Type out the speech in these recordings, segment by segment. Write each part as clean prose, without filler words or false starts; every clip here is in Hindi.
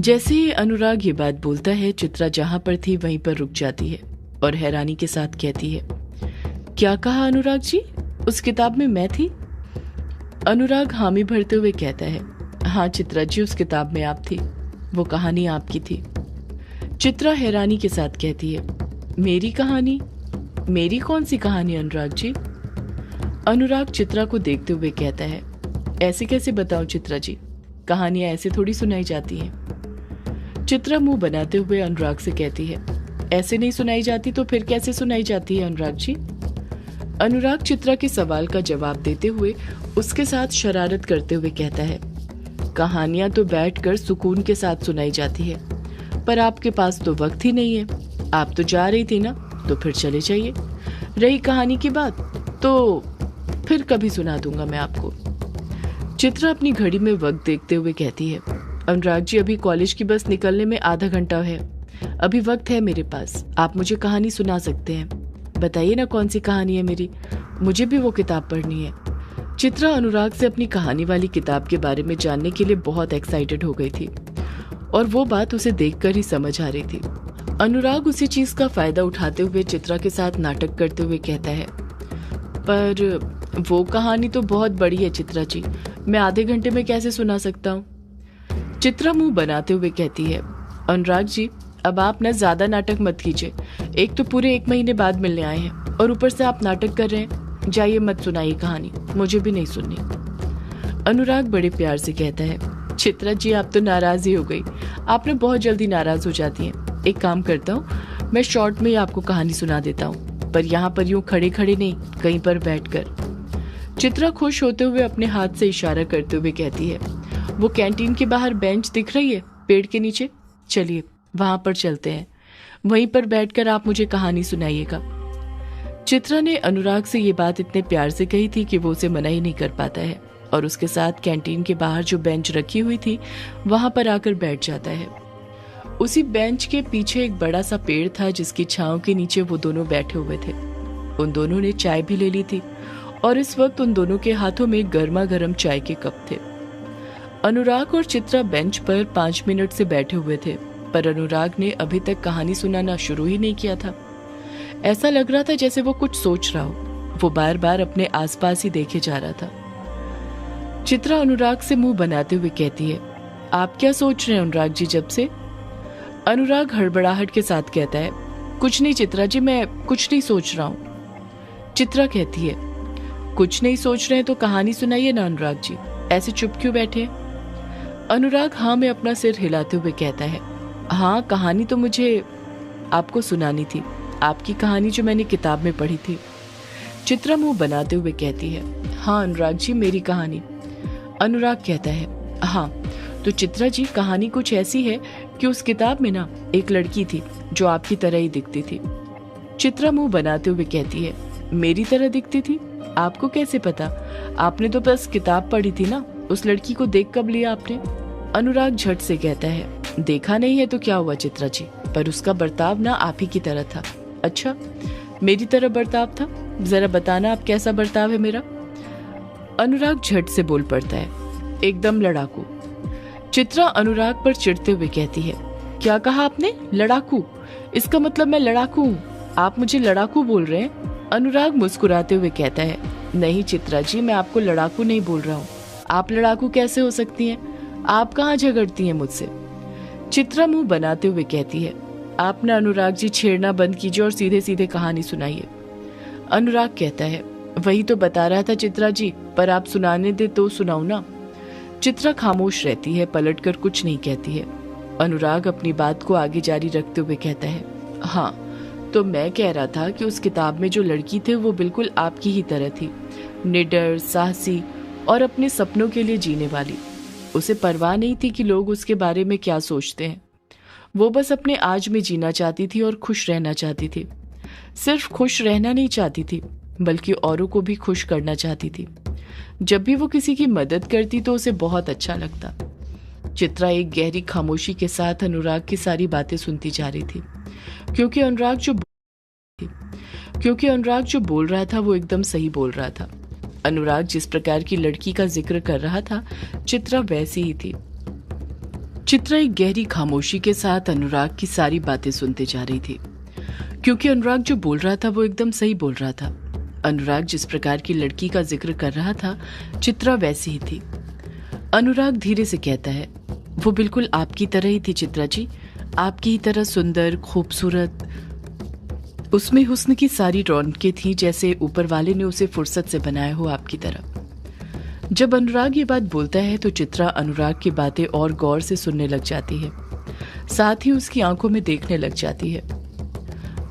जैसे ही अनुराग ये बात बोलता है, चित्रा जहां पर थी वहीं पर रुक जाती है और हैरानी के साथ कहती है, क्या कहा अनुराग जी? उस किताब में मैं थी? अनुराग हामी भरते हुए कहता है, हाँ चित्रा जी, उस किताब में आप थी। वो कहानी आपकी थी। चित्रा हैरानी के साथ कहती है, मेरी कहानी? मेरी कौन सी कहानी अनुराग जी? अनुराग चित्रा को देखते हुए कहता है, ऐसे कैसे बताऊं चित्रा जी, कहानियां ऐसे थोड़ी सुनाई जाती हैं। चित्रा मुंह बनाते हुए अनुराग से कहती है, ऐसे नहीं सुनाई जाती तो फिर कैसे सुनाई जाती है अनुराग जी? अनुराग चित्रा के सवाल का जवाब देते हुए उसके साथ शरारत करते हुए कहता है, कहानियां तो बैठकर सुकून के साथ सुनाई जाती है, पर आपके पास तो वक्त ही नहीं है। आप तो जा रही थी ना, तो फिर चले जाइए। रही कहानी की बात, तो फिर कभी सुना दूंगा मैं आपको। चित्रा अपनी घड़ी में वक्त देखते हुए कहती है, अनुराग जी, अभी कॉलेज की बस निकलने में आधा घंटा है, अभी वक्त है मेरे पास, आप मुझे कहानी सुना सकते हैं। बताइए ना कौन सी कहानी है मेरी, मुझे भी वो किताब पढ़नी है। चित्रा अनुराग से अपनी कहानी वाली किताब के बारे में जानने के लिए बहुत एक्साइटेड हो गई थी और वो बात उसे देखकर ही समझ आ रही थी। अनुराग उसी चीज का फायदा उठाते हुए चित्रा के साथ नाटक करते हुए कहता है, पर वो कहानी तो बहुत बड़ी है चित्रा जी, मैं आधे घंटे में कैसे सुना सकता हूँ? चित्रा मुंह बनाते हुए कहती है, अनुराग जी, अब आप ना ज्यादा नाटक मत कीजिए। एक तो पूरे 1 महीने बाद मिलने आए हैं और ऊपर से आप नाटक कर रहे हैं। जाइए, मत सुनाइए कहानी, मुझे भी नहीं सुननी। अनुराग बड़े प्यार से कहता है, चित्रा जी, आप तो नाराज ही हो गई। आप ना बहुत जल्दी नाराज हो जाती हैं। एक काम करता हूँ, मैं शॉर्ट में ही आपको कहानी सुना देता हूँ, पर यहाँ पर यूं खड़े खड़े नहीं, कहीं पर बैठकर। चित्रा खुश होते हुए अपने हाथ से इशारा करते हुए कहती है, वो कैंटीन के बाहर बेंच दिख रही है पेड़ के नीचे, चलिए वहां पर चलते हैं, वहीं पर बैठकर आप मुझे कहानी सुनाइएगा। चित्रा ने अनुराग से ये बात इतने प्यार से कही थी कि वो उसे मना ही नहीं कर पाता है और उसके साथ कैंटीन के बाहर जो बेंच रखी हुई थी वहां पर आकर बैठ जाता है। उसी बेंच के पीछे एक बड़ा सा पेड़ था जिसकी छांव के नीचे वो दोनों बैठे हुए थे। उन दोनों ने चाय भी ले ली थी और इस वक्त उन दोनों के हाथों में गर्मा गर्म चाय के कप थे। अनुराग और चित्रा बेंच पर 5 मिनट से बैठे हुए थे, पर अनुराग ने अभी तक कहानी सुनाना शुरू ही नहीं किया था। ऐसा लग रहा था जैसे वो कुछ सोच रहा हो। वो बार बार अपने आसपास ही देखे जा रहा था। चित्रा अनुराग से मुंह बनाते हुए कहती है, आप क्या सोच रहे हैं अनुराग जी जब से? अनुराग हड़बड़ाहट के साथ कहता है, कुछ नहीं चित्रा जी, मैं कुछ नहीं सोच रहा हूँ। चित्रा कहती है, कुछ नहीं सोच रहे हैं तो कहानी सुनाइए ना अनुराग जी, ऐसे चुप क्यों बैठे? अनुराग हाँ में अपना सिर हिलाते हुए कहता है, हाँ कहानी तो मुझे आपको सुनानी थी, आपकी कहानी जो मैंने किताब में पढ़ी थी। चित्रा मुंह बनाते हुए कहती है, हाँ अनुराग जी, मेरी कहानी। अनुराग कहता है, हाँ तो चित्रा जी, कहानी कुछ ऐसी है कि उस किताब में ना एक लड़की थी जो आपकी तरह ही दिखती थी। चित्रा मुंह बनाते हुए कहती है, मेरी तरह दिखती थी? आपको कैसे पता? आपने तो बस किताब पढ़ी थी ना, उस लड़की को देख कब लिया आपने? अनुराग झट से कहता है, देखा नहीं है तो क्या हुआ चित्रा जी, पर उसका बर्ताव ना आप ही की तरह था। अच्छा, मेरी तरह बर्ताव था? जरा बताना आप कैसा बर्ताव है मेरा? अनुराग झट से बोल पड़ता है, एकदम लड़ाकू। चित्रा अनुराग पर चिढ़ते हुए कहती है, क्या कहा आपने? लड़ाकू? इसका मतलब मैं लड़ाकू हूँ? आप मुझे लड़ाकू बोल रहे हैं? अनुराग मुस्कुराते हुए कहता है, नहीं चित्रा जी, मैं आपको लड़ाकू नहीं बोल रहा हूँ। आप लड़ाकू कैसे हो सकती हैं? आप कहाँ झगड़ती हैं मुझसे? चित्रा मुंह बनाते हुए कहती है, आप ना अनुराग जी छेड़ना बंद कीजिए और सीधे सीधे कहानी सुनाइए। अनुराग कहता है, वही तो बता रहा था चित्रा जी, पर आप सुनाने दे तो सुनाओ ना। चित्रा खामोश रहती है, पलटकर कुछ नहीं कहती है। अनुराग अपनी बात को आगे जारी रखते हुए कहता है, हाँ तो मैं कह रहा था कि उस किताब में जो लड़की थी वो बिल्कुल आपकी ही तरह थी, निडर, साहसी और अपने सपनों के लिए जीने वाली। उसे परवाह नहीं थी कि लोग उसके बारे में क्या सोचते हैं। वो बस अपने आज में जीना चाहती थी और खुश रहना चाहती थी। सिर्फ खुश रहना नहीं चाहती थी, बल्कि औरों को भी खुश करना चाहती थी। जब भी वो किसी की मदद करती तो उसे बहुत अच्छा लगता। चित्रा एक गहरी खामोशी के साथ अनुराग की सारी बातें सुनती जा रही थी, क्योंकि अनुराग जो बोल रहा था वो एकदम सही बोल रहा था। अनुराग जिस प्रकार की लड़की का जिक्र कर रहा था, चित्रा वैसी ही थी। चित्रा एक गहरी खामोशी के साथ अनुराग की सारी बातें सुनते जा रही थी, क्योंकि अनुराग जो बोल रहा था वो एकदम सही बोल रहा था। अनुराग जिस प्रकार की लड़की का जिक्र कर रहा था, चित्रा वैसी ही थी। अनुराग धीरे से कहता है, वो बिल्कुल आपकी तरह ही थी चित्रा जी, आपकी ही तरह सुंदर, खूबसूरत। उसमें हुस्न की सारी रौनकें थी, जैसे ऊपर वाले ने उसे फुर्सत से बनाया हो आपकी तरह। जब अनुराग ये बात बोलता है तो चित्रा अनुराग की बातें और गौर से सुनने लग जाती है, साथ ही उसकी आंखों में देखने लग जाती है।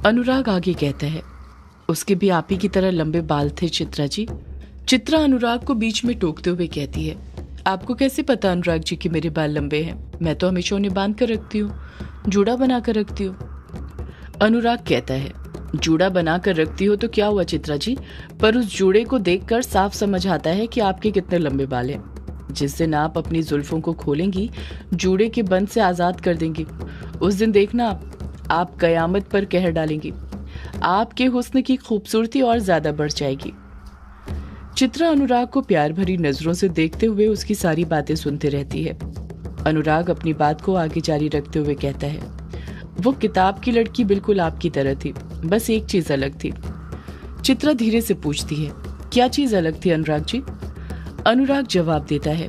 अनुराग आगे कहता है, उसके भी आप ही की तरह लंबे बाल थे चित्रा जी। चित्रा अनुराग को बीच में टोकते हुए कहती है, आपको कैसे पता अनुराग जी कि मेरे बाल लंबे हैं? मैं तो हमेशा उन्हें बांध कर रखती हूँ, जूड़ा बना कर रखती हूँ। अनुराग कहता है, जूड़ा बना कर रखती हो तो क्या हुआ चित्रा जी, पर उस जूड़े को देखकर साफ समझ आता है कि आपके कितने लंबे बाल हैं। जिस दिन आप अपनी जुल्फों को खोलेंगी, जूड़े के बंद से आजाद कर देंगी, उस दिन देखना आप कयामत पर कहर डालेंगी। आपके हुस्न की खूबसूरती और ज्यादा बढ़ जाएगी। चित्रा अनुराग को प्यार भरी नजरों से देखते हुए उसकी सारी बातें सुनते रहती है। अनुराग अपनी बात को आगे जारी रखते हुए कहता है, वो किताब की लड़की बिल्कुल आपकी तरह थी, बस एक चीज अलग थी। चित्रा धीरे से पूछती है, क्या चीज अलग थी अनुराग जी? अनुराग जवाब देता है,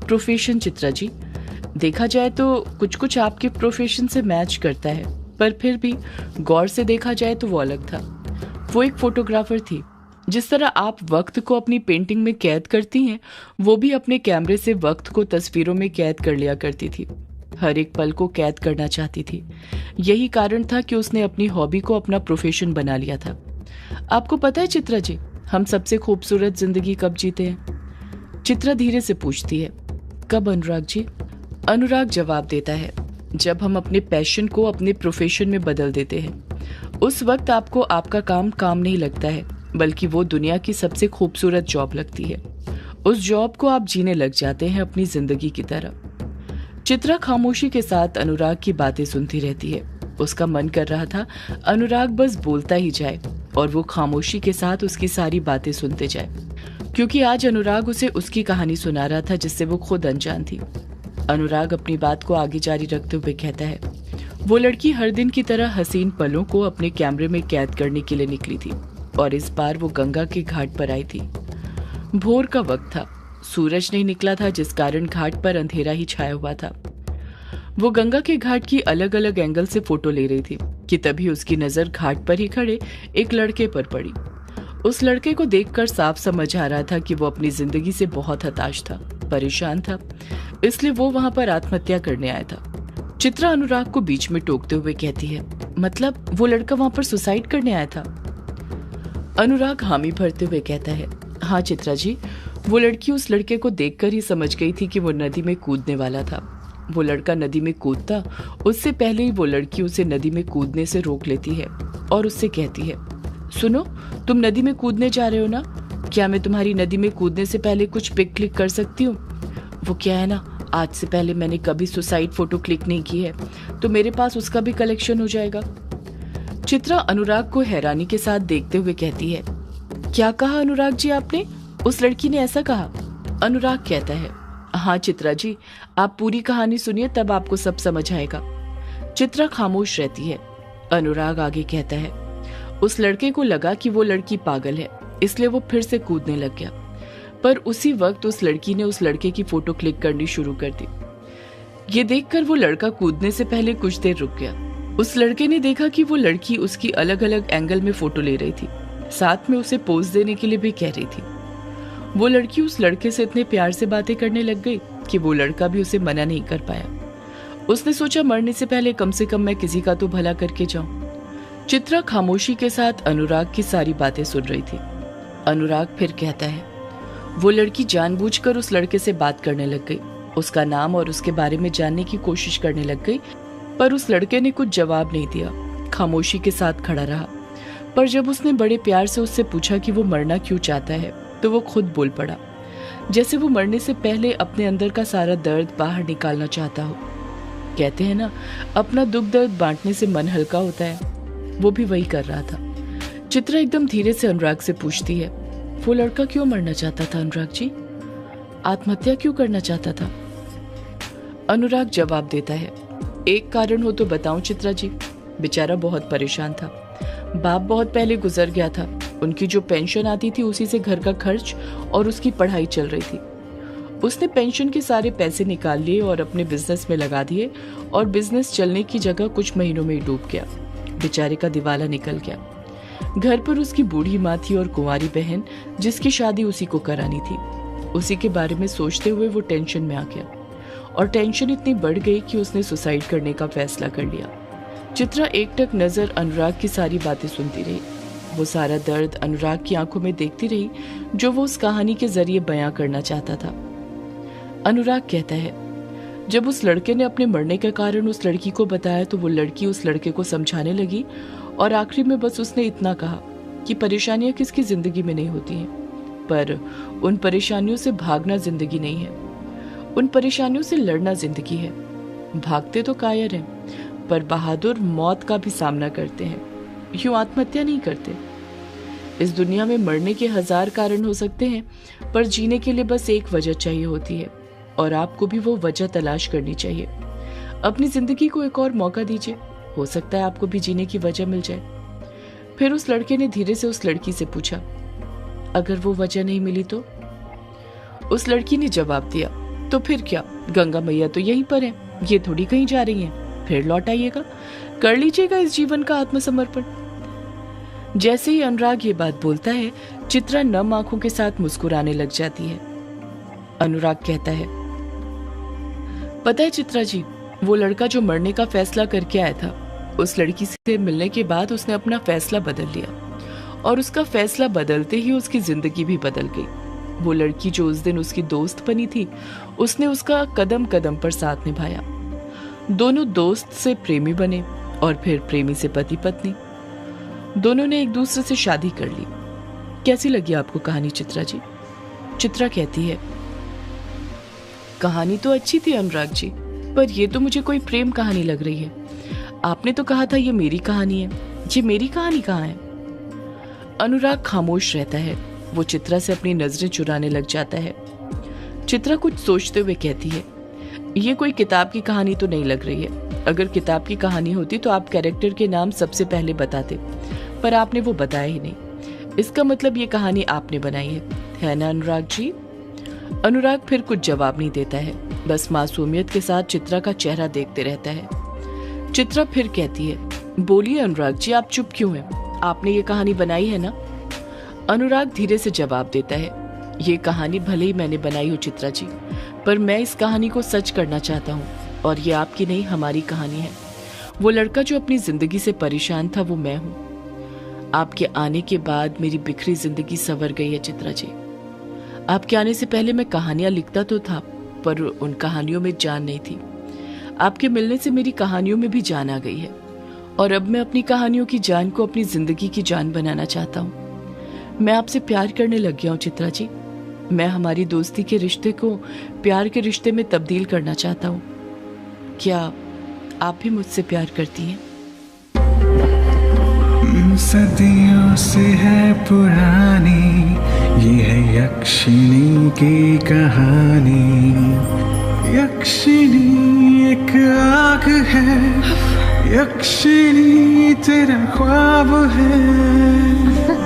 प्रोफेशन चित्रा जी। देखा जाए तो कुछ कुछ आपके प्रोफेशन से मैच करता है, पर फिर भी गौर से देखा जाए तो वो अलग था। वो एक फोटोग्राफर थी। जिस तरह आप वक्त को अपनी पेंटिंग में कैद करती हैं, वो भी अपने कैमरे से वक्त को तस्वीरों में कैद कर लिया करती थी। हर एक पल को कैद करना चाहती थी। यही कारण था कि उसने अपनी हॉबी को अपना प्रोफेशन बना लिया था। आपको पता है चित्रा जी, हम सबसे खूबसूरत जिंदगी कब जीते हैं? चित्रा धीरे से पूछती है, कब अनुराग जी? अनुराग जवाब देता है, जब हम अपने पैशन को अपने प्रोफेशन में बदल देते हैं। उस वक्त आपको आपका काम नहीं लगता है, बल्कि वो दुनिया की सबसे खूबसूरत जॉब लगती है। उस जॉब को आप जीने लग जाते हैं अपनी जिंदगी की तरह। चित्रा खामोशी के साथ अनुराग की बातें सुनती रहती है। उसका मन कर रहा था अनुराग बस बोलता ही जाए और वो खामोशी के साथ उसकी सारी बातें सुनते जाए, क्योंकि आज अनुराग उसे उसकी कहानी सुना रहा था जिससे वो खुद अनजान थी। अनुराग अपनी बात को आगे जारी रखते हुए कहता है, वो लड़की हर दिन की तरह हसीन पलों को अपने कैमरे में कैद करने के लिए निकली थी और इस बार वो गंगा के घाट पर आई थी। भोर का वक्त था, सूरज नहीं निकला था, जिस कारण घाट पर अंधेरा ही छाया हुआ था। वो गंगा के घाट की अलग अलग एंगल से फोटो ले रही थी कि तभी उसकी नजर घाट पर ही खड़े एक लड़के पर पड़ी। उस लड़के को देखकर साफ समझ आ रहा था कि वो अपनी जिंदगी से बहुत हताश था, परेशान था, इसलिए वो वहां पर आत्महत्या करने आया था। चित्रा अनुराग को बीच में टोकते हुए कहती है, मतलब वो लड़का वहां पर सुसाइड करने आया था? अनुराग हामी भरते हुए कहता है, हाँ चित्रा जी, वो लड़की उस लड़के को देखकर ही समझ गई थी कि वो नदी में कूदने वाला था। वो लड़का नदी में कूदता, उससे पहले ही वो लड़की उसे नदी में कूदने से रोक लेती है और उससे कहती है, सुनो, तुम नदी में कूदने जा रहे हो ना, क्या मैं तुम्हारी नदी में कूदने से पहले कुछ पिक क्लिक कर सकती हूँ? वो क्या है ना, आज से पहले मैंने कभी सुसाइड फोटो क्लिक नहीं की है, तो मेरे पास उसका भी कलेक्शन हो जाएगा। चित्रा अनुराग को हैरानी के साथ देखते हुए कहती है, क्या कहा अनुराग जी आपने? उस लड़की ने ऐसा कहा? अनुराग कहता है, हाँ चित्रा जी, आप पूरी कहानी सुनिए तब आपको सब समझ आएगा। चित्रा खामोश रहती है। अनुराग आगे कहता है, उस लड़के को लगा कि वो लड़की पागल है, इसलिए वो फिर से कूदने लग गया, पर उसी वक्त उस लड़की ने उस लड़के की फोटो क्लिक करनी शुरू कर दी। ये देखकर वो लड़का कूदने से पहले कुछ देर रुक गया। उस लड़के ने देखा कि वो लड़की उसकी अलग अलग एंगल में फोटो ले रही थी, साथ में उसे पोज देने के लिए भी कह रही थी। वो लड़की उस लड़के से इतने प्यार से बातें करने लग गई कि वो लड़का भी उसे मना नहीं कर पाया। उसने सोचा मरने से पहले कम से कम मैं किसी का तो भला करके जाऊं। चित्रा खामोशी के साथ अनुराग की सारी बातें सुन रही थी। अनुराग फिर कहता है, वो लड़की जानबूझकर उस लड़के से बात करने लग गई, उसका नाम और उसके बारे में जानने की कोशिश करने लग गई, पर उस लड़के ने कुछ जवाब नहीं दिया, खामोशी के साथ खड़ा रहा। पर जब उसने बड़े प्यार से उससे पूछा कि वो मरना क्यों चाहता है, तो वो खुद बोल पड़ा, जैसे वो मरने से पहले अपने अंदर का सारा दर्द बाहर निकालना चाहता हो। कहते हैं ना, अपना दुख दर्द बांटने से मन हल्का होता है, वो भी वही कर रहा था। चित्रा एकदम धीरे से अनुराग से पूछती है, वो लड़का क्यों मरना चाहता था अनुराग जी? आत्महत्या क्यों करना चाहता था? अनुराग जवाब देता है, एक कारण हो तो बताऊं चित्रा जी। बेचारा बहुत परेशान था। बाप बहुत पहले गुजर गया था। उनकी जो पेंशन आती थी उसी से घर का खर्च और उसकी पढ़ाई चल रही थी। उसने पेंशन के सारे पैसे निकाल लिए और अपने बिजनेस में लगा दिए और बिजनेस चलने की जगह कुछ महीनों में ही डूब गया। बेचारे का दिवाला निकल गया। घर पर उसकी बूढ़ी माँ थी और कुंवारी बहन जिसकी शादी उसी को करानी थी। उसी के बारे में सोचते हुए वो टेंशन में आ गया और टेंशन इतनी बढ़ गई कि उसने सुसाइड करने का फैसला कर लिया। चित्रा एकटक नजर अनुराग की सारी बातें सुनती रही। वो सारा दर्द अनुराग की आंखों में देखती रही जो वो उस कहानी के जरिए बयां करना चाहता था। अनुराग कहता है, जब उस लड़के ने अपने मरने का कारण उस लड़की को बताया तो वो लड़की उस लड़के को समझाने लगी और आखिरी में बस उसने इतना कहा कि परेशानियां किसकी जिंदगी में नहीं होती हैं, पर उन परेशानियों से भागना जिंदगी नहीं है। उन परेशानियों से लड़ना जिंदगी है। भागते तो कायर हैं, पर बहादुर मौत का भी सामना करते हैं, यूं आत्महत्या नहीं करते। इस दुनिया में मरने के 1000 कारण हो सकते हैं, पर जीने के लिए बस एक वजह चाहिए होती है और आपको भी वो वजह तलाश करनी चाहिए। अपनी जिंदगी को एक और मौका दीजिए, हो सकता है आपको भी जीने की वजह मिल जाए। फिर उस लड़के ने धीरे से उस लड़की से पूछा, अगर वो वजह नहीं मिली तो? उस लड़की ने जवाब दिया, तो फिर क्या, गंगा मैया तो यहीं पर है, ये थोड़ी कहीं जा रही हैं, फिर लौट आइएगा, कर लीजिएगा इस जीवन का आत्मसमर्पण। जैसे ही अनुराग ये बात बोलता है, चित्रा नम आंखों के साथ मुस्कुराने लग जाती है। अनुराग कहता है, पता है चित्रा जी, वो लड़का जो मरने का फैसला करके आया था, उस लड़की से मिलने के बाद उसने अपना फैसला बदल लिया और उसका फैसला बदलते ही उसकी जिंदगी भी बदल गई। वो लड़की जो उस दिन उसकी दोस्त बनी थी, उसने उसका कदम कदम पर साथ निभाया। दोनों दोस्त से प्रेमी बने और फिर प्रेमी से पति पत्नी। दोनों ने एक दूसरे से शादी कर ली। कैसी लगी आपको कहानी चित्रा जी? चित्रा कहती है, कहानी तो अच्छी थी अनुराग जी, पर ये तो मुझे कोई प्रेम कहानी लग रही है। आपने तो कहा था ये मेरी कहानी है, ये मेरी कहानी कहाँ है? अनुराग खामोश रहता है। वो चित्रा से अपनी नजरें चुराने लग जाता है। चित्रा कुछ सोचते हुए कहती है, ये कोई किताब की कहानी तो नहीं लग रही है। अगर किताब की कहानी होती तो आप कैरेक्टर के नाम सबसे पहले बताते, पर आपने वो बताया ही नहीं। इसका मतलब ये कहानी आपने बनाई है ना अनुराग जी? अनुराग फिर कुछ जवाब नहीं देता है, बस मासूमियत के साथ चित्रा का चेहरा देखते रहता है। चित्रा फिर कहती है, बोलिए अनुराग जी, आप चुप क्यों हैं? आपने ये कहानी बनाई है ना? अनुराग धीरे से जवाब देता है, ये कहानी भले ही मैंने बनाई हो चित्रा जी, पर मैं इस कहानी को सच करना चाहता हूँ और ये आपकी नहीं हमारी कहानी है। वो लड़का जो अपनी जिंदगी से परेशान था वो मैं हूँ। आपके आने के बाद मेरी बिखरी जिंदगी संवर गई है चित्रा जी। आपके आने से पहले मैं कहानियां लिखता तो था, पर उन कहानियों में जान नहीं थी। आपके मिलने से मेरी कहानियों में भी जान आ गई है और अब मैं अपनी कहानियों की जान को अपनी जिंदगी की जान बनाना चाहता हूँ। मैं आपसे प्यार करने लग गया हूँ चित्रा जी। मैं हमारी दोस्ती के रिश्ते को प्यार के रिश्ते में तब्दील करना चाहता हूँ। क्या आप भी मुझसे प्यार करती हैं? सदियों से है पुरानी ये है यक्षिणी की कहानी। यक्षिणी एक आग है, यक्षिणी तेरा ख्वाब है।